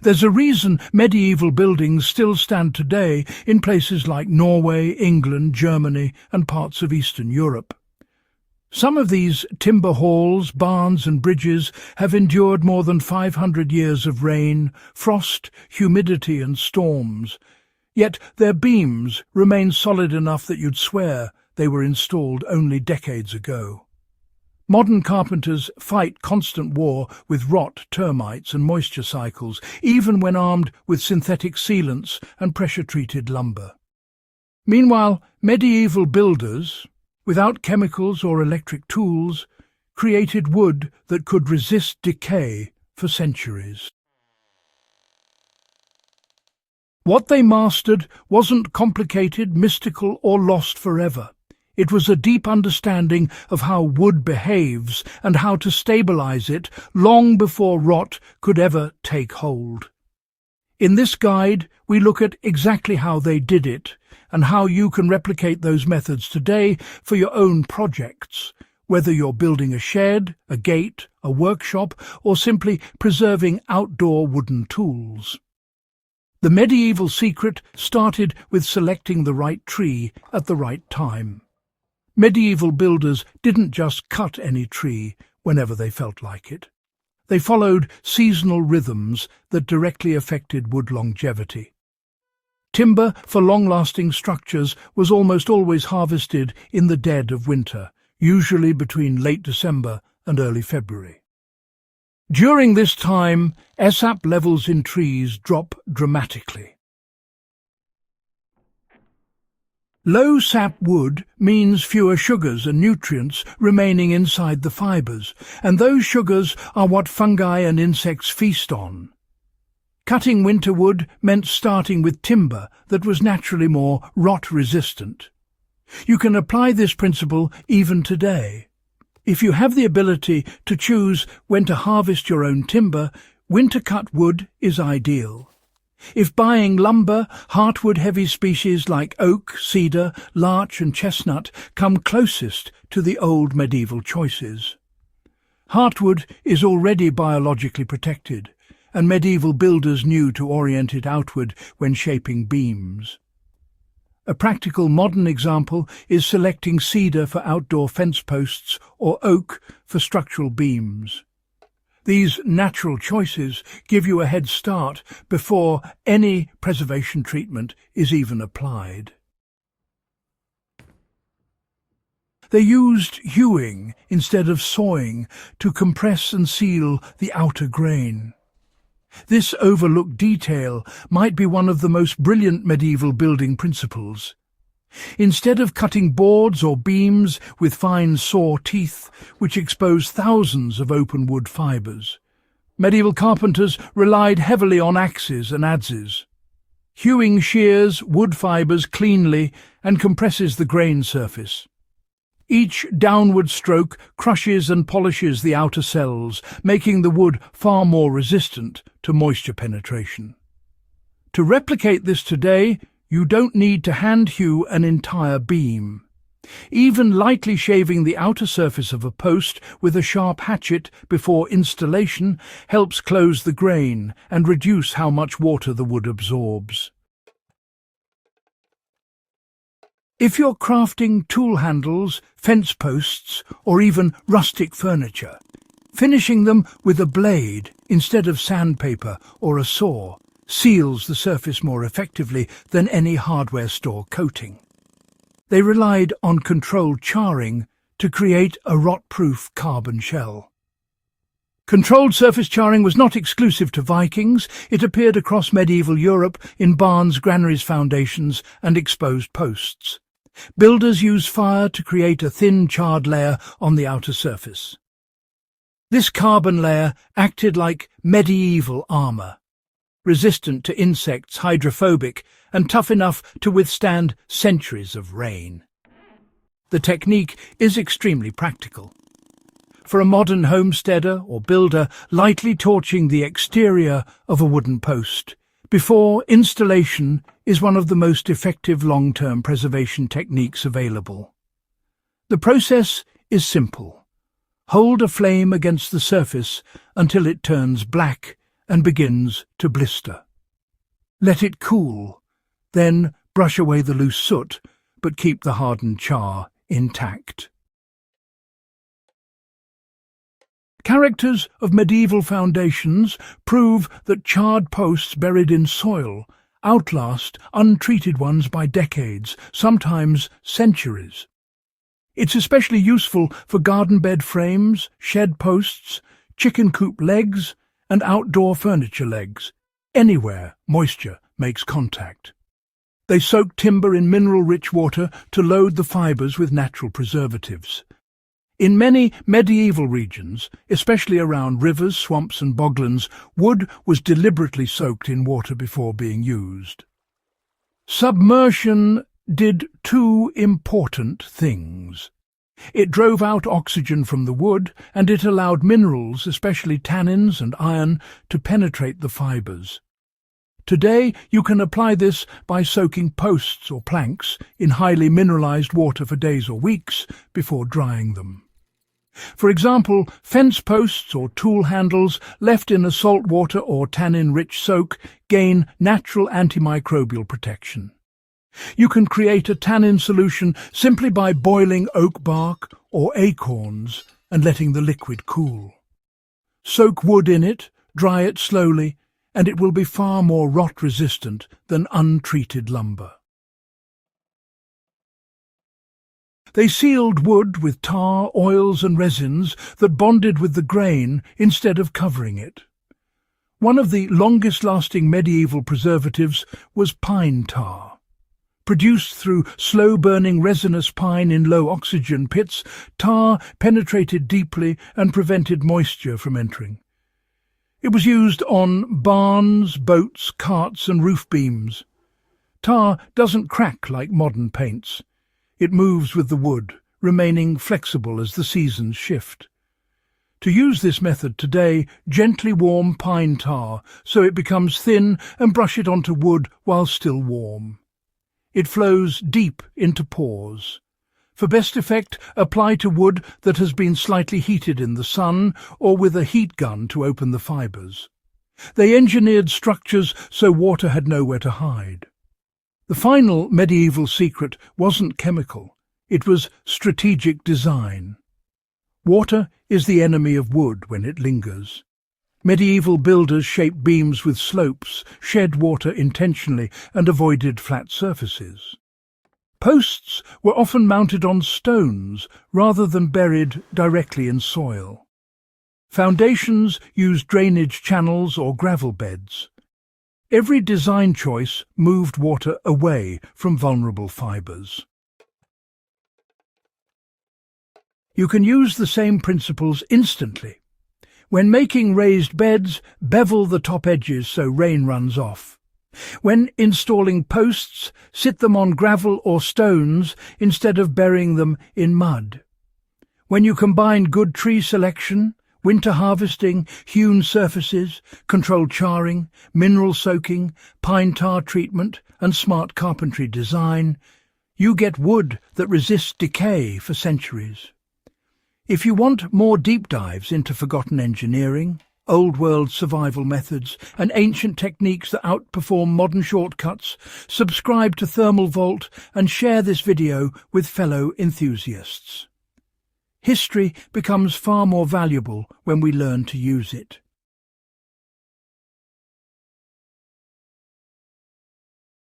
There's a reason medieval buildings still stand today in places like Norway, England, Germany, and parts of Eastern Europe. Some of these timber halls, barns and bridges have endured more than 500 years of rain, frost, humidity and storms. Yet their beams remain solid enough that you'd swear they were installed only decades ago. Modern carpenters fight constant war with rot, termites and moisture cycles, even when armed with synthetic sealants and pressure-treated lumber. Meanwhile, medieval builders, without chemicals or electric tools, created wood that could resist decay for centuries. What they mastered wasn't complicated, mystical, or lost forever. It was a deep understanding of how wood behaves and how to stabilize it long before rot could ever take hold. In this guide, we look at exactly how they did it and how you can replicate those methods today for your own projects, whether you're building a shed, a gate, a workshop, or simply preserving outdoor wooden tools. The medieval secret started with selecting the right tree at the right time. Medieval builders didn't just cut any tree whenever they felt like it. They followed seasonal rhythms that directly affected wood longevity. Timber for long-lasting structures was almost always harvested in the dead of winter, usually between late December and early February. During this time, sap levels in trees drop dramatically. Low sap wood means fewer sugars and nutrients remaining inside the fibres, and those sugars are what fungi and insects feast on. Cutting winter wood meant starting with timber that was naturally more rot-resistant. You can apply this principle even today. If you have the ability to choose when to harvest your own timber, winter-cut wood is ideal. If buying lumber, heartwood-heavy species like oak, cedar, larch and chestnut come closest to the old medieval choices. Heartwood is already biologically protected, and medieval builders knew to orient it outward when shaping beams. A practical modern example is selecting cedar for outdoor fence posts or oak for structural beams. These natural choices give you a head start before any preservation treatment is even applied. They used hewing instead of sawing to compress and seal the outer grain. This overlooked detail might be one of the most brilliant medieval building principles. Instead of cutting boards or beams with fine saw teeth, which expose thousands of open wood fibres, medieval carpenters relied heavily on axes and adzes. Hewing shears wood fibres cleanly and compresses the grain surface. Each downward stroke crushes and polishes the outer cells, making the wood far more resistant to moisture penetration. To replicate this today, you don't need to hand-hew an entire beam. Even lightly shaving the outer surface of a post with a sharp hatchet before installation helps close the grain and reduce how much water the wood absorbs. If you're crafting tool handles, fence posts, or even rustic furniture, finishing them with a blade instead of sandpaper or a saw seals the surface more effectively than any hardware store coating. They relied on controlled charring to create a rot-proof carbon shell. Controlled surface charring was not exclusive to Vikings. It appeared across medieval Europe in barns, granaries, foundations, and exposed posts. Builders used fire to create a thin charred layer on the outer surface. This carbon layer acted like medieval armour, resistant to insects, hydrophobic, and tough enough to withstand centuries of rain. The technique is extremely practical. For a modern homesteader or builder, lightly torching the exterior of a wooden post before installation is one of the most effective long-term preservation techniques available. The process is simple. Hold a flame against the surface until it turns black and begins to blister. Let it cool, then brush away the loose soot, but keep the hardened char intact. Characters of medieval foundations prove that charred posts buried in soil outlast untreated ones by decades, sometimes centuries. It's especially useful for garden bed frames, shed posts, chicken coop legs, and outdoor furniture legs, anywhere moisture makes contact. They soak timber in mineral-rich water to load the fibres with natural preservatives. In many medieval regions, especially around rivers, swamps and boglands, wood was deliberately soaked in water before being used. Submersion did two important things. It drove out oxygen from the wood, and it allowed minerals, especially tannins and iron, to penetrate the fibres. Today you can apply this by soaking posts or planks in highly mineralized water for days or weeks before drying them. For example, fence posts or tool handles left in a saltwater or tannin-rich soak gain natural antimicrobial protection. You can create a tannin solution simply by boiling oak bark or acorns and letting the liquid cool. Soak wood in it, dry it slowly, and it will be far more rot-resistant than untreated lumber. They sealed wood with tar, oils and resins that bonded with the grain instead of covering it. One of the longest-lasting medieval preservatives was pine tar. Produced through slow-burning resinous pine in low-oxygen pits, tar penetrated deeply and prevented moisture from entering. It was used on barns, boats, carts and roof beams. Tar doesn't crack like modern paints. It moves with the wood, remaining flexible as the seasons shift. To use this method today, gently warm pine tar so it becomes thin and brush it onto wood while still warm. It flows deep into pores. For best effect, apply to wood that has been slightly heated in the sun or with a heat gun to open the fibres. They engineered structures so water had nowhere to hide. The final medieval secret wasn't chemical, it was strategic design. Water is the enemy of wood when it lingers. Medieval builders shaped beams with slopes, shed water intentionally, and avoided flat surfaces. Posts were often mounted on stones rather than buried directly in soil. Foundations used drainage channels or gravel beds. Every design choice moved water away from vulnerable fibres. You can use the same principles instantly. When making raised beds, bevel the top edges so rain runs off. When installing posts, sit them on gravel or stones instead of burying them in mud. When you combine good tree selection, winter harvesting, hewn surfaces, controlled charring, mineral soaking, pine tar treatment and smart carpentry design, you get wood that resists decay for centuries. If you want more deep dives into forgotten engineering, old-world survival methods and ancient techniques that outperform modern shortcuts, subscribe to Thermal Vault and share this video with fellow enthusiasts. History becomes far more valuable when we learn to use it.